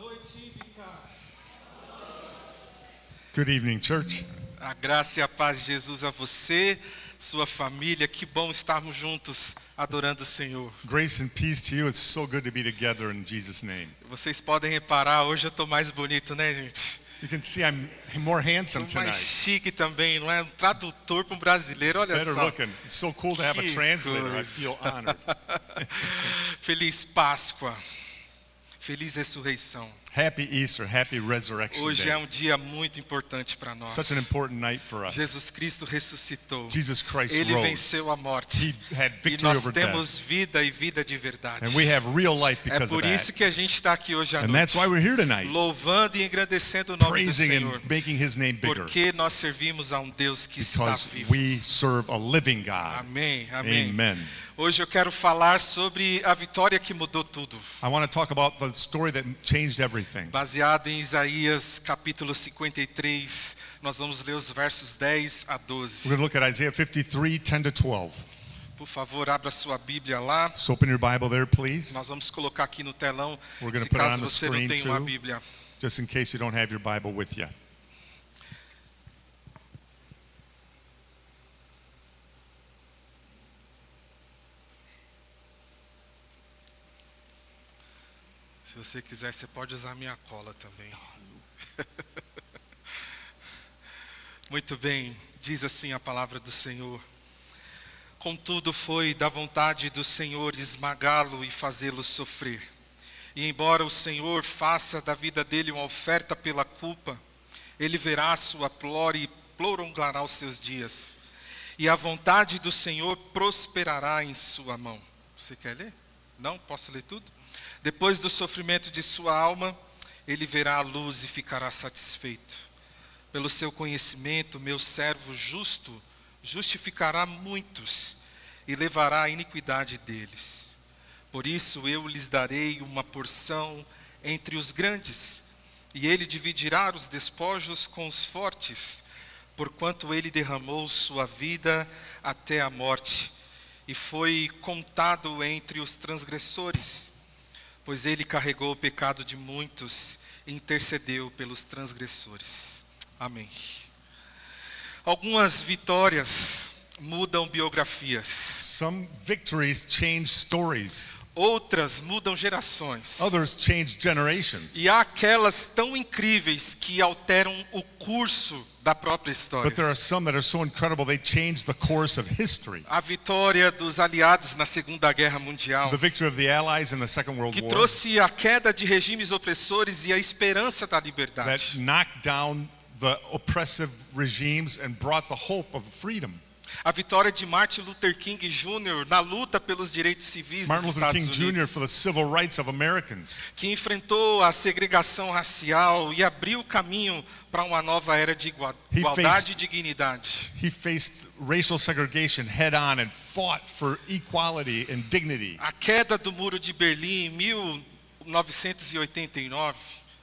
noite, Bica. Good evening, church. A graça e a paz de Jesus a você, sua família. Que bom estarmos juntos adorando o Senhor. Grace and peace to you. It's so good to be together in Jesus' name. Vocês podem reparar, hoje eu estou mais bonito, né, gente? You can see I'm more handsome Tô mais tonight. chique também, não é? Um tradutor para um brasileiro, olha Better só. looking. It's so cool to have a Que translator. I coisa. feel honored. Feliz Páscoa. Feliz ressurreição. Happy Easter. Happy Resurrection Hoje é Day. um dia muito importante para nós. Such an important night for us. Jesus Cristo ressuscitou. Jesus Christ Ele rose. venceu a morte. He had E victory nós over death. temos vida e vida de verdade. And we have real life É because of por isso that. que a gente está aqui hoje à And noite, that's why we're here tonight. louvando e engrandecendo o nome do Praising Senhor, and making His name bigger. porque nós servimos a um Deus que está Because vivo. we serve a living God. Amém, amém. Amen. Hoje eu quero falar sobre a vitória que mudou tudo, I want to talk about the story that changed everything. baseado em Isaías capítulo 53. Nós vamos ler os versos 10 a 12. We're going to look at Isaiah 53, 10 to 12. Por favor, abra sua Bíblia lá. So open your Bible there, please. Nós vamos colocar aqui no telão, We're gonna se put it caso on the você não screen tem uma too. Bíblia. Just in case you don't have your Bible with you. Se você quiser, você pode usar minha cola também. Muito bem, diz assim a palavra do Senhor. Contudo foi da vontade do Senhor esmagá-lo e fazê-lo sofrer. E embora o Senhor faça da vida dele uma oferta pela culpa, ele verá a sua glória e prolongará os seus dias. E a vontade do Senhor prosperará em sua mão. Você quer ler? Não? Posso ler tudo? Depois do sofrimento de sua alma, ele verá a luz e ficará satisfeito. Pelo seu conhecimento, meu servo justo justificará muitos e levará a iniquidade deles. Por isso eu lhes darei uma porção entre os grandes, e ele dividirá os despojos com os fortes, porquanto ele derramou sua vida até a morte, e foi contado entre os transgressores. Pois ele carregou o pecado de muitos e intercedeu pelos transgressores. Amém. Algumas vitórias mudam biografias. Some victories change stories. Outras mudam gerações. Others change generations. E há aquelas tão incríveis que alteram o curso da própria história. But there are some that are so incredible they change the course of history. A vitória dos aliados na Segunda Guerra Mundial, The victory of the Allies in the Second World que War trouxe a queda de regimes opressores e a esperança da that liberdade. knocked down the oppressive regimes and brought the hope of freedom. A vitória de Martin Luther King Jr. na luta pelos direitos civis Martin dos Luther Estados King Jr. Unidos, for the civil rights of Americans. que enfrentou a segregação racial e abriu o caminho para uma nova era de igualdade e dignidade. He faced racial segregation head on and fought for equality and dignity. A queda do Muro de Berlim em 1989,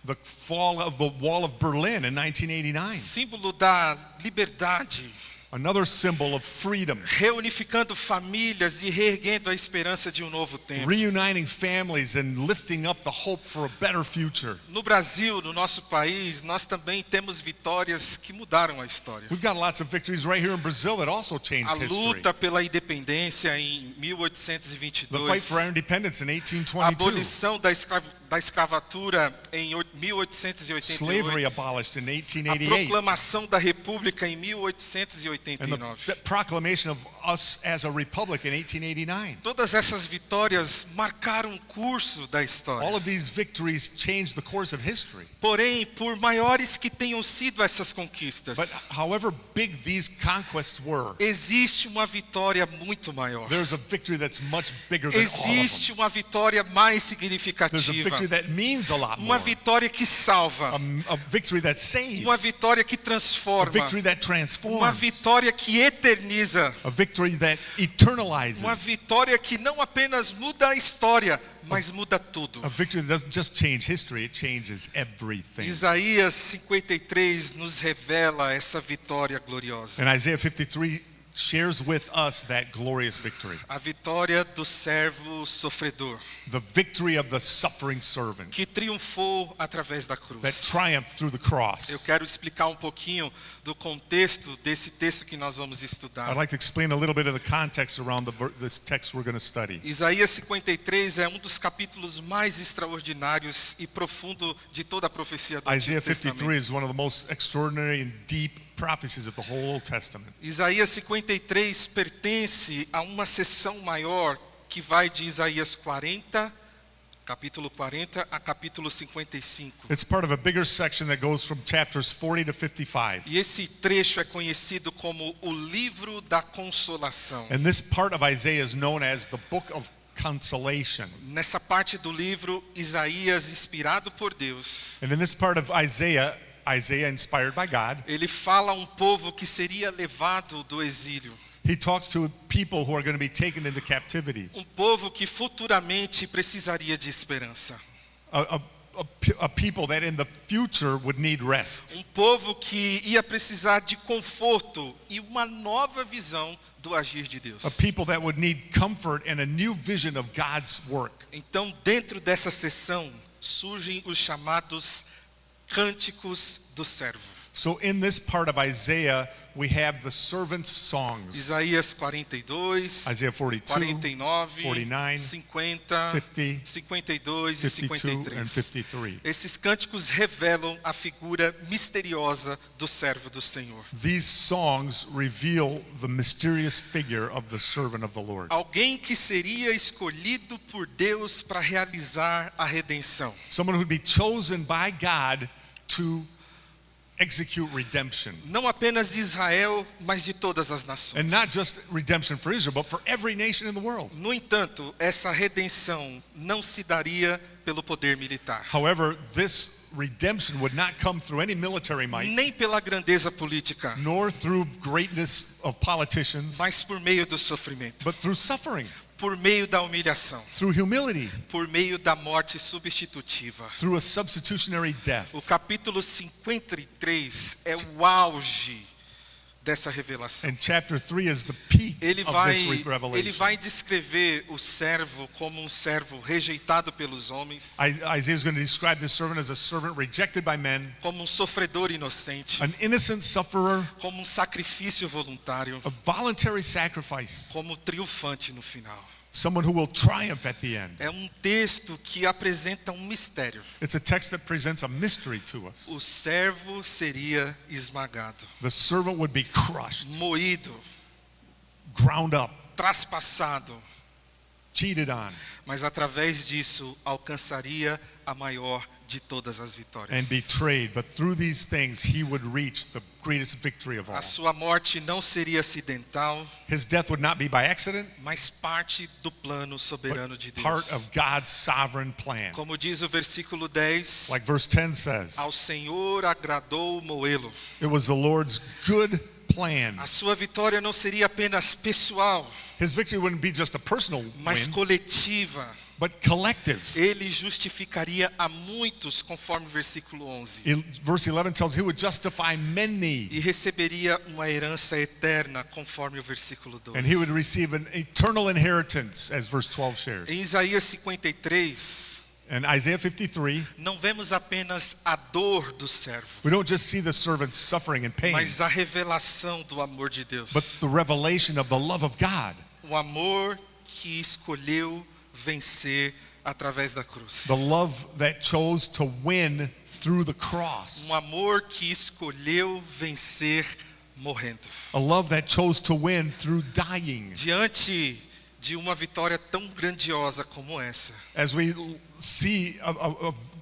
The fall of the Wall of Berlin in 1989. símbolo da liberdade, Another symbol of freedom. reunificando famílias e reerguendo a esperança de um novo tempo. Reuniting families and lifting up the hope for a better future. No Brasil, no nosso país, nós também temos vitórias que mudaram a história. We've got lots of victories right here in Brazil that also changed A history. luta pela independência em The fight 1822, for our independence in a 1822. abolição da escravatura em Slavery 1888, abolished in a 1888. proclamação da República em And 1889. the proclamation of us as a republic in 1889. Todas essas vitórias marcaram o curso da história. All of these victories changed the course of history. Porém, por maiores que tenham sido essas conquistas, But however big these conquests were, existe uma vitória muito maior. there's a victory that's much bigger than all of Existe them. uma vitória mais There's a significativa. victory that means a lot Uma more. vitória que salva. A victory that saves. Uma vitória que A transforma. victory that Uma transforms. vitória que eterniza. A victory that eternalizes. Uma vitória que não apenas muda a história, mas muda tudo. A victory that doesn't just change history, it changes everything. Isaías 53 nos revela essa vitória gloriosa. And Isaiah 53 shares with us that glorious victory. A vitória do servo sofredor, The victory of the suffering servant que triunfou através da that cruz. triumphed through the Eu cross. quero explicar um pouquinho do contexto desse texto que nós vamos I'd estudar. like to explain a little bit of the context around this text we're going to study. Isaías 53 é um dos capítulos mais extraordinários e profundo de toda a profecia do Isaiah Antigo Testamento. 53 is one of the most extraordinary and deep prophecies of the whole Old Testament. Isaías 53 pertence a uma seção maior que vai de Isaías 40, capítulo 40, a capítulo 55. It's part of a bigger section that goes from chapters 40 to 55. E esse trecho é conhecido como o livro da consolação. And this part of Isaiah is known as the book of consolation. Nessa parte do livro, Isaías, inspirado por Deus, And in this part of Isaiah, inspired by God, ele fala a um povo que seria levado do exílio. he talks to people who are going to be taken into captivity. Um povo que futuramente precisaria de esperança. A people that in the future would need rest. Um povo que ia precisar de conforto e uma nova visão do agir de Deus. A people that would need comfort and a new vision of God's work. Então, dentro dessa sessão, surgem os chamados cânticos do servo. So in this part of Isaiah, we have the servant's songs. Isaías 42, Isaiah 42, 49, 49, 50, 50, 52 e 52 and 53. 53. Esses cânticos revelam a figura misteriosa do servo do Senhor. These songs reveal the mysterious figure of the servant of the Lord. Alguém que seria escolhido por Deus para realizar a redenção. Someone who would be chosen by God to execute redemption. Não apenas de Israel, mas de todas as nações. And not just redemption for Israel, but for every nation in the world. No entanto, essa redenção não se daria pelo poder militar, However, this redemption would not come through any military might, nem pela grandeza política, nor through greatness of politicians, mas por meio do sofrimento, but through suffering, por meio da humilhação, through humility, por meio da morte substitutiva. through a substitutionary death. O capítulo 53 é o auge dessa revelação. And chapter 3 is the peak Ele of vai, this ele revelation. vai descrever o servo como um servo rejeitado pelos homens, Isaiah is going to describe this servant as a servant rejected by men, como um sofredor inocente, an innocent sufferer, como um sacrifício voluntário, a voluntary sacrifice, como triunfante no final. someone who will triumph at the end. É um texto que apresenta um mistério. It's a text that presents a mystery to us. O servo seria esmagado, The servant would be crushed, moído, ground up, traspassado, cheated on, mas através disso alcançaria a maior de todas as vitórias. and betrayed. But through these things, he would reach the greatest victory of all. A sua morte não seria acidental, His death would not be by accident, mas parte do plano soberano de but part Deus. of God's sovereign plan. Como diz o versículo 10, Like verse 10 says, ao Senhor agradou moê-lo. it was the Lord's good plan. A sua vitória não seria apenas pessoal, His victory wouldn't be just a personal mas win, coletiva. but collective. Ele justificaria a muitos, conforme o versículo 11, Verse 11 tells he would justify many, e receberia uma herança eterna, conforme o versículo 12. and he would receive an eternal inheritance, as verse 12 shares. Em Isaías 53, And Isaiah 53, não vemos apenas a dor do servo, we don't just see the servant's suffering and pain, mas a revelação do amor de Deus. but the revelation of the love of God. O amor que escolheu vencer através da cruz. The love that chose to win through the cross. Um amor que escolheu vencer morrendo. A love that chose to win through dying. Diante de uma vitória tão grandiosa como essa, As we see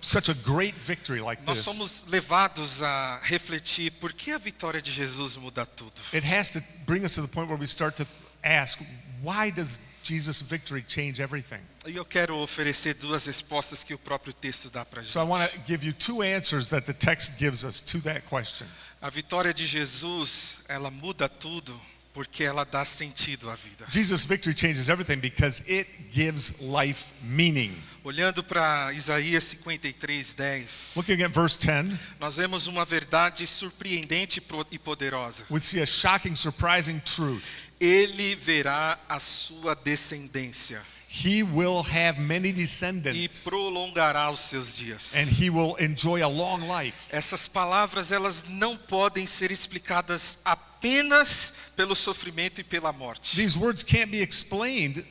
such a great victory like nós this, somos levados a refletir por que a vitória de Jesus muda tudo. it has to bring us to the point where we start to ask, why does Jesus' victory change everything? E eu quero oferecer duas respostas que o próprio texto dá para a gente. So I want to give you two answers that the text gives us to that question. A vitória de Jesus, ela muda tudo porque ela dá sentido à vida. Jesus' victory changes everything because it gives life meaning. Olhando para Isaías 53:10, Looking at verse 10, nós vemos uma verdade surpreendente e poderosa. we see a shocking, surprising truth. Ele verá a sua descendência He will have many e descendants, prolongará os seus dias. and he will enjoy a long life. Essas palavras, elas não podem ser explicadas apenas pelo sofrimento e pela morte. These words can't be explained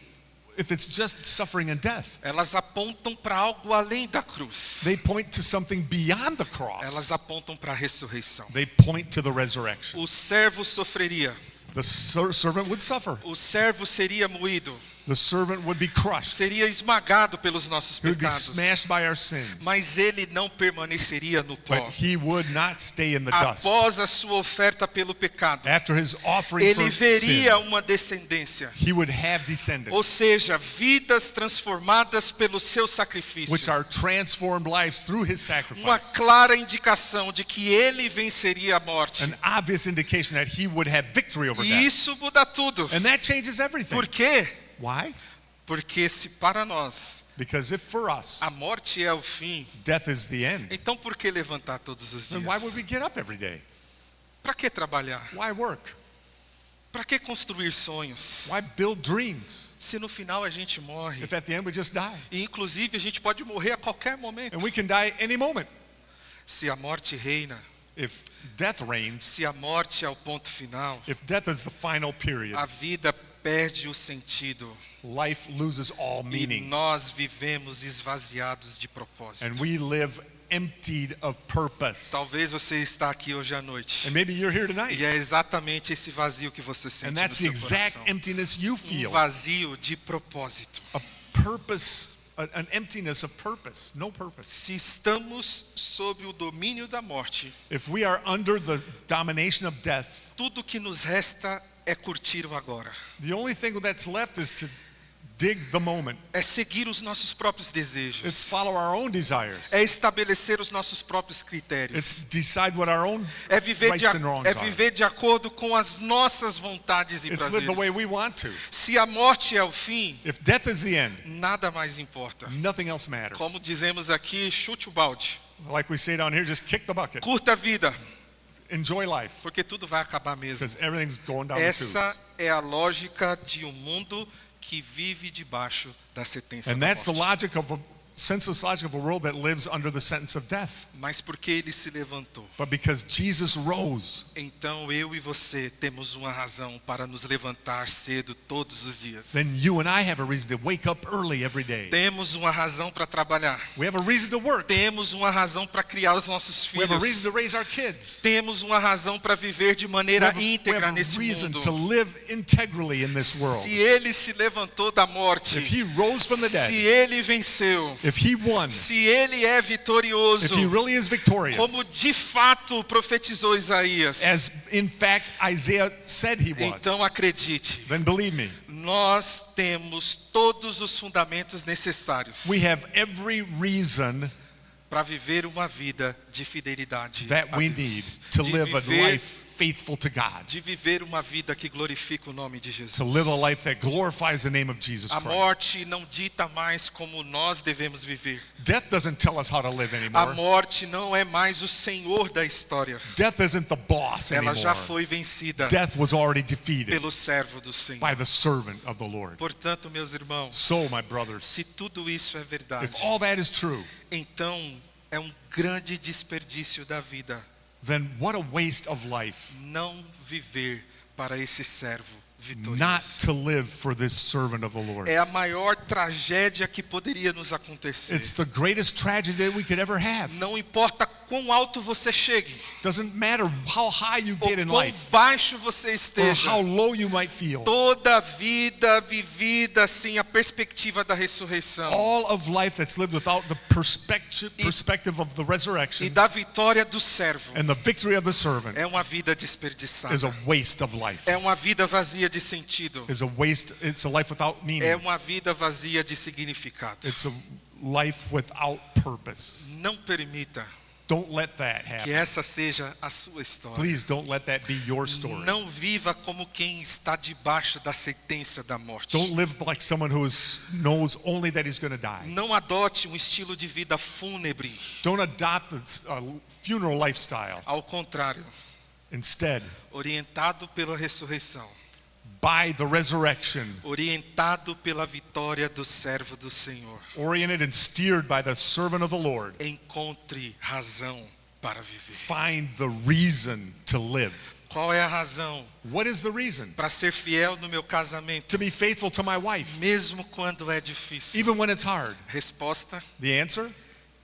if it's just suffering and death. Elas apontam para algo além da cruz. They point to something beyond the cross. Elas apontam para a ressurreição. They point to the resurrection. O servo sofreria. The servant would suffer. O servo seria moído. The servant would be crushed. Seria esmagado pelos nossos He would be pecados. smashed by our sins. Mas ele não permaneceria no pó. But he would not stay in the dust. Após a sua oferta pelo pecado, After his offering ele for sin, veria uma descendência. he would have descendants, Ou seja, vidas transformadas pelo seu sacrifício. which are transformed lives through his Uma sacrifice. clara indicação de que ele venceria a morte. An obvious indication that he would have victory over E death. isso muda tudo. And that changes everything. Por quê? Why? Porque se para nós Because if for us, a morte é o fim, death is the end, então por que levantar todos os then why would dias? we get up every day? Para que trabalhar? Why work? Para que construir sonhos? Why build dreams Se no final a gente morre. if at the end we just die? E inclusive a gente pode morrer a qualquer momento. And we can die any moment. Se a morte reina, If death reigns, se a morte é o ponto final, if death is the final period, a vida perde o sentido. life loses all E meaning. nós vivemos esvaziados de And propósito. we live emptied of purpose. Talvez você está aqui hoje à noite. And maybe you're here tonight. E é exatamente esse vazio que você sente And no that's the seu exact coração. emptiness you feel. Vazio de propósito. A purpose, an emptiness of purpose, no purpose. Se estamos sob o domínio da morte, If we are under the domination of death, tudo que nos resta é curtir o agora. the only thing that's left is to dig the moment. É seguir os nossos próprios It's desejos. follow our own desires. É estabelecer os nossos próprios critérios. It's decide what our own É viver, rights and wrongs are. de acordo com as nossas vontades e It's live the way prazeres. we want to. Se a morte é o fim, If death is the end, nada mais importa. nothing else matters. Como dizemos aqui, chute o balde. Like we say down here, just kick the bucket. Curta a vida, Enjoy life, porque tudo vai acabar mesmo. because everything's going down the Essa tubes. é a lógica de um mundo que vive debaixo da sentença And da that's the morte. logic of a senseless logic of a world that lives under the sentence of death. Mas porque ele se levantou, But because Jesus rose, então eu e você temos uma razão para nos levantar cedo todos os dias. then you and I have a reason to wake up early every day. Temos uma razão para trabalhar. We have a reason to work. Temos uma razão para criar os nossos We have a reason filhos. to raise our kids. Temos uma razão para viver de We maneira have íntegra a nesse reason mundo. to live integrally in this world. Se ele se levantou da morte, If he rose from the se dead, ele venceu, if he won, se ele é vitorioso, if he really is victorious, como de fato profetizou Isaías, as in fact Isaiah said he was, então acredite, then believe me, nós temos todos os fundamentos necessários we have every reason para viver uma vida de fidelidade that a we Deus. need to De live a viver- life faithful to God, de viver uma vida que glorifica o nome de Jesus. to live a life that glorifies the name of Jesus A Christ. morte não dita mais como nós devemos viver. Death doesn't tell us how to live A anymore. morte não é mais o senhor da história. Death isn't the boss Ela já anymore. foi vencida Death was already defeated pelo servo do Senhor. by the servant of the Lord. Portanto, meus irmãos, So, my brothers, se tudo isso é verdade, if all that is true, então é um grande desperdício da vida then what a waste of life não viver para esse servo vitorioso. not to live for this servant of the Lord. É a maior tragédia que poderia nos acontecer. It's the greatest tragedy that we could ever have. Não importa quão alto você chegue, Doesn't matter how high you ou get in quão life baixo você or esteja. how low you might feel. Toda vida vivida sem a perspectiva da ressurreição All of life that's lived without the perspective of the e resurrection da vitória do servo and the victory of the servant é uma vida desperdiçada. is a waste of life. É uma vida vazia de sentido. Is a waste. It's a life without É meaning. uma vida vazia de significado. It's a life without purpose. Não permita Don't let that Que happen. essa seja a sua história. Please don't let that be your story. Não viva como quem está debaixo da sentença da morte. Don't live like someone who knows only that he's going to die. Não adote um estilo de vida fúnebre. Don't adopt a funeral lifestyle. Ao contrário, Instead, orientado pela ressurreição, by the resurrection, orientado pela vitória do servo do Senhor, oriented and steered by the servant of the Lord, encontre razão para viver. find the reason to live. Qual é a razão What is the reason? para ser fiel no meu casamento, To be faithful to my wife, mesmo quando é difícil? even when it's hard. Resposta: The answer?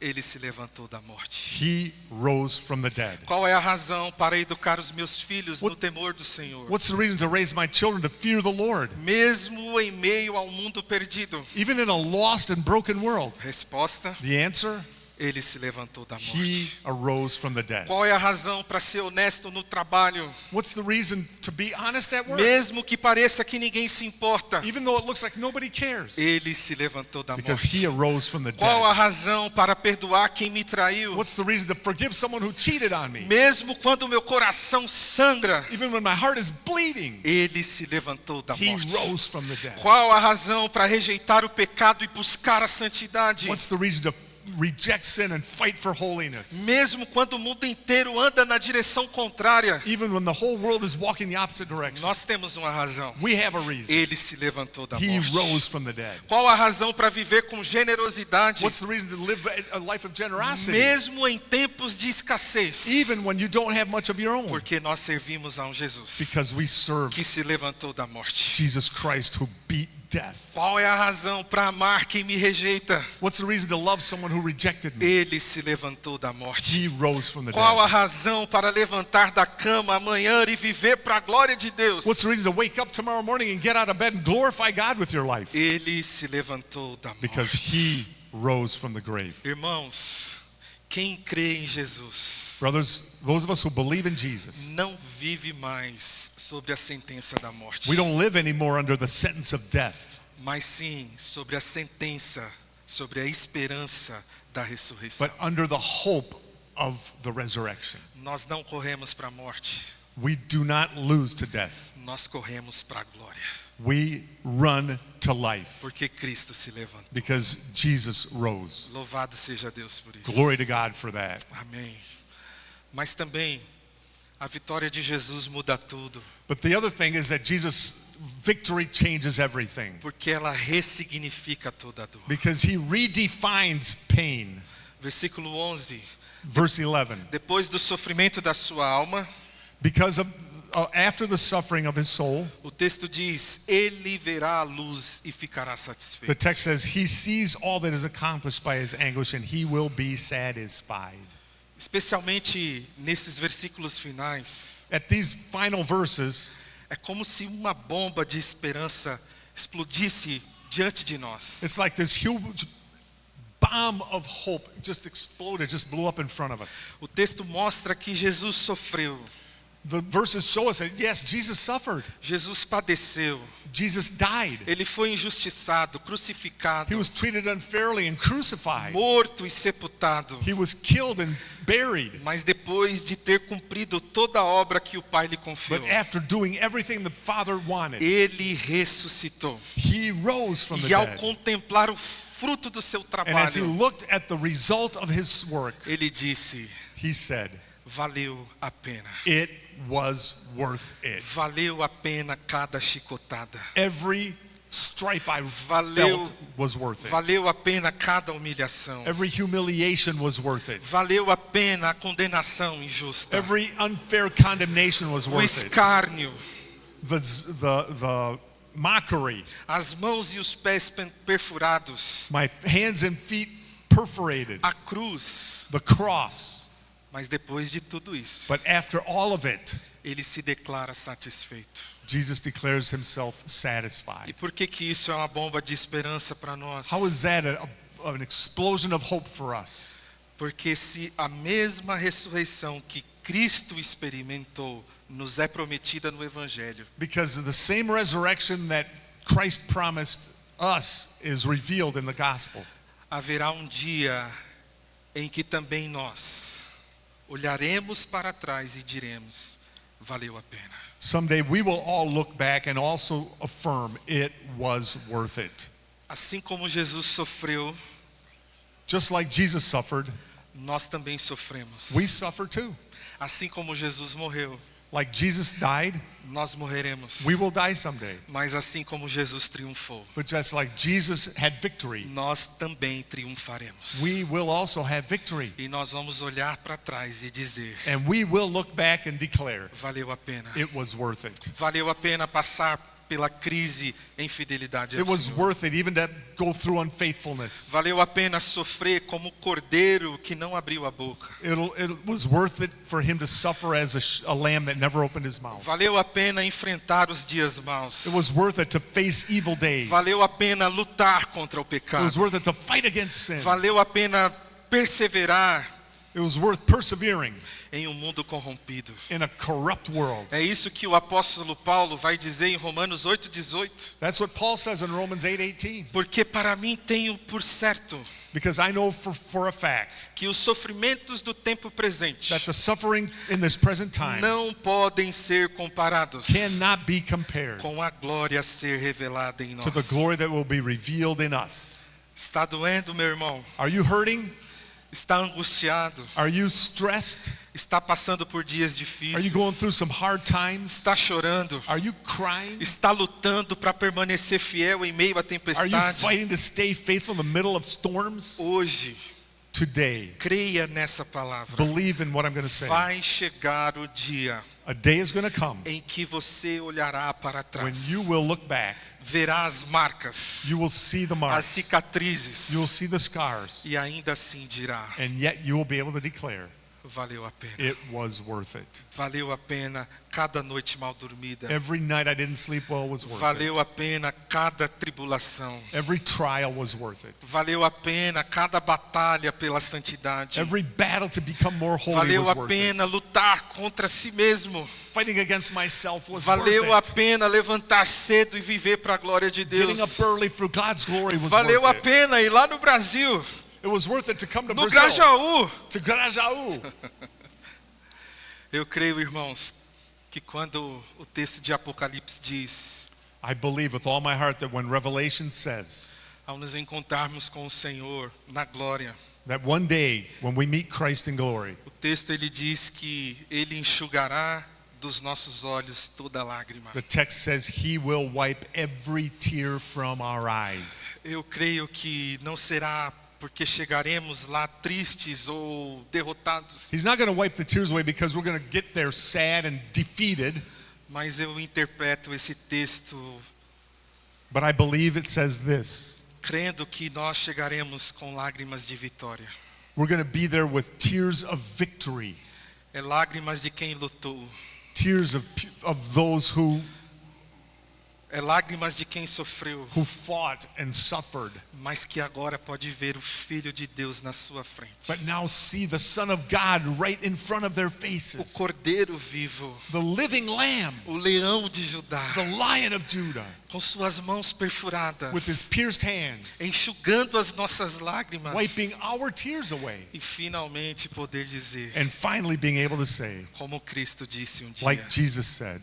ele se levantou da morte. He rose from the dead. Qual é a razão para educar os meus filhos no temor do Senhor? What's the reason to raise my children to fear the Lord? Mesmo em meio ao mundo perdido. Even in a lost and broken world. Resposta: The answer? ele se levantou da He morte. arose from the dead. Qual é a razão para ser honesto no trabalho? What's the reason to be honest at work? Mesmo que pareça que ninguém se importa, Even though it looks like nobody cares. ele se levantou da Because he morte. arose from the Qual a dead. razão para perdoar quem me traiu? What's the reason to forgive someone who cheated on me? Mesmo quando meu coração sangra, Even when my heart is bleeding, ele se levantou da he morte. rose from the dead. Qual a razão para rejeitar o pecado e buscar a santidade? What's the reason to reject sin and fight for holiness? Mesmo quando o mundo inteiro anda na direção contrária, Even when the whole world is walking the opposite direction, nós temos uma razão. we have a reason. Ele se levantou da He morte. rose from the dead. Qual a razão para viver com generosidade? What's the reason to live a life of generosity? Mesmo em tempos de escassez. Even when you don't have much of your own. Porque nós servimos a um Jesus Because we serve que se levantou da morte. Jesus Christ who beat death. Qual é a razão para amar quem me rejeita? What's the reason to love someone who rejected me? Ele se levantou da morte. He rose from the Qual a dead. razão para levantar da cama amanhã e viver para a glória de Deus? What's the reason to wake up tomorrow morning and get out of bed and glorify God with your life? Ele se levantou da Because morte. he rose from the grave. Irmãos, quem crê em Jesus Brothers, those of us who believe in Jesus, não vive mais sobre a sentença da morte, we don't live anymore under the sentence of death, mas sim sobre a sentença, sobre a esperança da ressurreição. but under the hope of the resurrection. Nós não corremos para a morte, We do not lose to death. nós corremos para a glória, We run to life porque Cristo se levantou. because Jesus rose. Louvado seja Deus por isso. Glory to God for that. Amém. Mas também a vitória de Jesus muda tudo, But the other thing is that Jesus' victory changes everything porque ela ressignifica toda a dor. because he redefines pain. Versículo 11. Verse 11. Depois do sofrimento da sua alma, Because of after the suffering of his soul, o texto diz: ele verá a luz e ficará the satisfeito. text says he sees all that is accomplished by his anguish and he will be satisfied. Especialmente nesses versículos finais, At these final verses, é como se uma bomba de esperança explodisse diante de nós. it's like this huge bomb of hope just exploded, just blew up in front of us. O texto mostra que Jesus sofreu, The verses show us that yes, Jesus suffered. Jesus padeceu, Jesus died. ele foi injustiçado, crucificado, He was treated unfairly and crucified. morto e sepultado. He was killed and buried. Mas depois de ter cumprido toda a obra que o Pai lhe confiou, But after doing everything the Father wanted, ele ressuscitou. he rose from the E ao dead. contemplar o fruto do seu And as he trabalho, looked at the result of his work, ele disse: he said, valeu a pena. it was worth it. Valeu a pena cada chicotada. Every stripe I Valeu, felt was worth it. valeu a pena cada humilhação. Every humiliation was worth it. Valeu a pena a condenação injusta. Every unfair condemnation was O worth it. escárnio, The mockery, as mãos e os pés perfurados, my hands and feet perforated, a cruz. the cross. Mas depois de tudo isso, But after all of it, ele se declara satisfeito. Jesus declares himself E satisfied. por que que isso é uma bomba de esperança para nós? How is that an explosion of hope for us? Porque se a mesma ressurreição que Cristo experimentou nos é prometida no Evangelho, Because the same resurrection that Christ promised us is revealed in the gospel. haverá um dia em que também nós olharemos para trás e diremos: valeu a pena. Someday we will all look back and also affirm it was worth it. Assim como Jesus sofreu, Just like Jesus suffered, nós também sofremos. we suffer too. Assim como Jesus morreu, Like Jesus died, nós morreremos. we will die someday. Mas assim como Jesus triunfou, But just like Jesus had victory, nós também triunfaremos. we will also have victory. E nós vamos olhar para trás e dizer: And we will look back and declare valeu a pena. it was worth it. Valeu a pena passar pela crise em fidelidade ao It was Senhor. worth it even to go through unfaithfulness. Valeu a pena sofrer como o cordeiro que não abriu a boca. It was worth it for him to suffer as a lamb that never opened his mouth. Valeu a pena enfrentar os dias maus. It was worth it to face evil days. Valeu a pena lutar contra o It pecado. was worth it to fight against sin. Valeu a pena perseverar It was worth persevering em um mundo corrompido. in a corrupt world. É isso que o apóstolo Paulo vai dizer em Romanos 8:18. That's what Paul says in Romans 8:18. Porque para mim tenho por certo Because I know for a fact que os sofrimentos do tempo presente that the suffering in this present time não podem ser comparados cannot be compared com a glória a ser revelada em to the nós. glory that will be revealed in us. Está doendo, meu irmão? Are you hurting? Está angustiado? Are you stressed? Está passando por dias Are you difíceis? going through some hard times? Está chorando? Are you crying? Está lutando para permanecer fiel em meio à Are you tempestade? fighting to stay faithful in the middle of storms? Hoje, Today, creia nessa palavra. believe in what I'm going to say. Vai chegar o dia A day is going to come em que você olhará para when trás, you will look back, verá as marcas, you will see the as marks, cicatrizes, you will see the scars, e ainda assim dirá: and yet you will be able to declare valeu a pena. it was worth it. Valeu a pena cada noite mal dormida. Every night I didn't sleep well was worth Valeu it. a pena cada tribulação. Every trial was worth it. Valeu a pena cada batalha pela santidade. Every battle to become more holy Valeu was a worth it. pena lutar contra si mesmo. Fighting against myself was Valeu a worth it. pena levantar cedo e viver para a glória de Getting Deus. up early for God's glory was Valeu a worth it. pena ir lá no Brasil, It was worth it to come to no Brazil, Grajaú. to Grajaú. Eu creio, irmãos, que quando o texto de Apocalipse diz: I believe with all my heart that when Revelation says ao nos encontrarmos com o Senhor na glória, that one day when we meet Christ in glory, o texto ele diz que ele enxugará dos nossos olhos toda lágrima. the text says he will wipe every tear from our eyes. Eu creio que não será porque chegaremos lá tristes ou derrotados, He's not going to wipe the tears away because we're going to get there sad and defeated, mas eu interpreto esse texto but I believe it says this. crendo que nós chegaremos com lágrimas de vitória. We're going to be there with tears of victory, É lágrimas de quem lutou, tears of those who é lágrimas de quem sofreu, fought and suffered, mas que agora pode ver o Filho de Deus na sua frente. but now see the Son of God right in front of their O faces. Cordeiro vivo, The living Lamb, o Leão de Judá, the Lion of Judah, com suas mãos perfuradas, with his pierced hands, enxugando as nossas lágrimas, wiping our tears away, e finalmente poder dizer, and finally being able to say, como Cristo disse um dia: like Jesus said,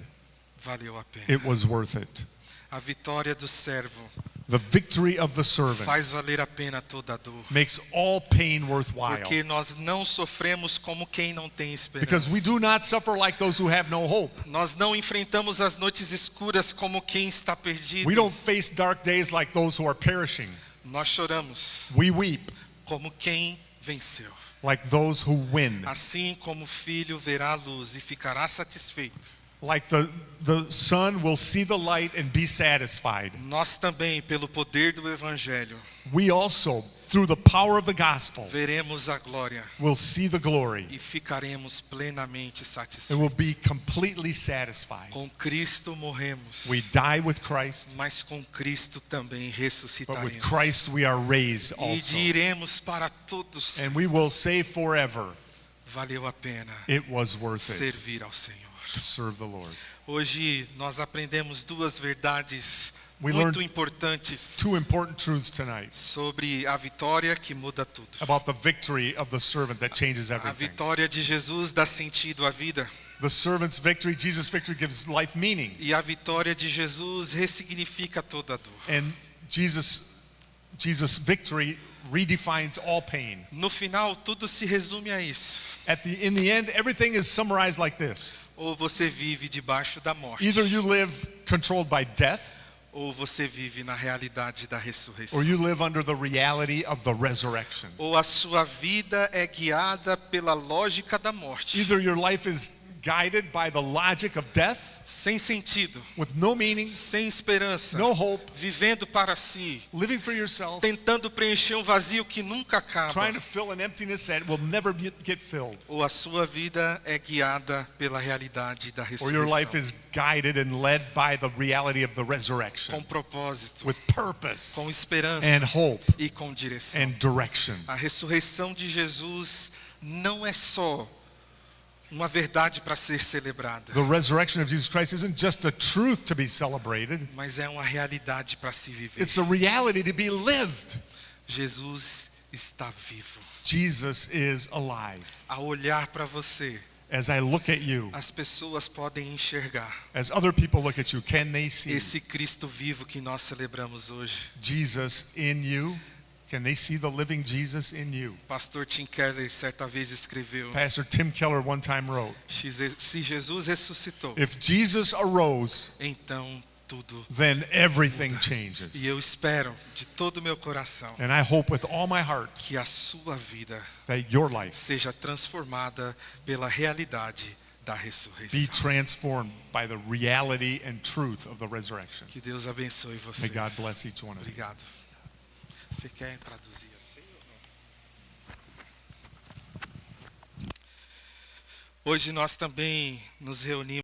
valeu a pena. it was worth it. A vitória do servo The victory of the servant faz valer a pena toda a dor, makes all pain worthwhile. porque nós não sofremos como quem não tem Because we esperança. do not suffer like those who have no hope. Nós não enfrentamos as noites escuras como quem está perdido. We don't face dark days like those who are perishing. Nós choramos We weep como quem venceu. like those who win. Assim como o filho verá a luz e ficará satisfeito, Like the son will see the light and be satisfied. nós também, pelo poder do Evangelho, We also, through the power of the gospel, veremos a glória will see the glory. e ficaremos plenamente It satisfeitos. will be completely satisfied. Com Cristo morremos, We die with Christ, mas com Cristo também but ressuscitaremos. with Christ we are raised E also. diremos para todos: And we will say forever, valeu a pena it was worth it servir ao Senhor. to serve the Lord. Hoje nós aprendemos duas verdades We muito learned importantes two important truths tonight sobre a vitória que muda tudo. about the victory of the servant that changes A everything. vitória de Jesus dá sentido à vida. The servant's victory, Jesus' victory, gives life meaning. E a vitória de Jesus ressignifica toda a dor. And Jesus' victory redefines all pain. No final, tudo se resume a isso. In the end, everything is summarized like this. Ou você vive debaixo da morte, Either you live controlled by death, ou você vive na realidade da ressurreição. or you live under the reality of the resurrection. Ou a sua vida é guiada pela lógica da morte, Either your life is guided by the logic of death, sem sentido, with no meaning, sem esperança, no hope, vivendo para si, living for yourself, tentando preencher um vazio que nunca acaba. trying to fill an emptiness that will never get filled. Ou a sua vida é guiada pela realidade da Or your life ressurreição, is guided and led by the reality of the resurrection, com propósito, with purpose com esperança and hope e com direção. and direction. A ressurreição de Jesus não é só uma verdade para ser celebrada, The resurrection of Jesus Christ isn't just a truth to be celebrated, mas é uma realidade para se viver. it's a reality to be lived. Jesus está vivo. Jesus is alive. Ao olhar para você, As I look at you, as pessoas podem enxergar as other people look at you, can they see esse Cristo vivo que nós celebramos hoje. Jesus in you? Can they see the living Jesus in you? Pastor Tim Keller certa vez escreveu: Pastor Tim Keller one time wrote, se Jesus ressuscitou, if Jesus arose, então tudo. then everything E changes. eu espero de todo o meu coração And I hope with all my heart que a sua vida that your life seja transformada pela realidade da be ressurreição. transformed by the reality and truth of the resurrection. Que Deus abençoe May vocês. God bless each one of you. Obrigado. Você quer traduzir assim ou não? Hoje nós também nos reunimos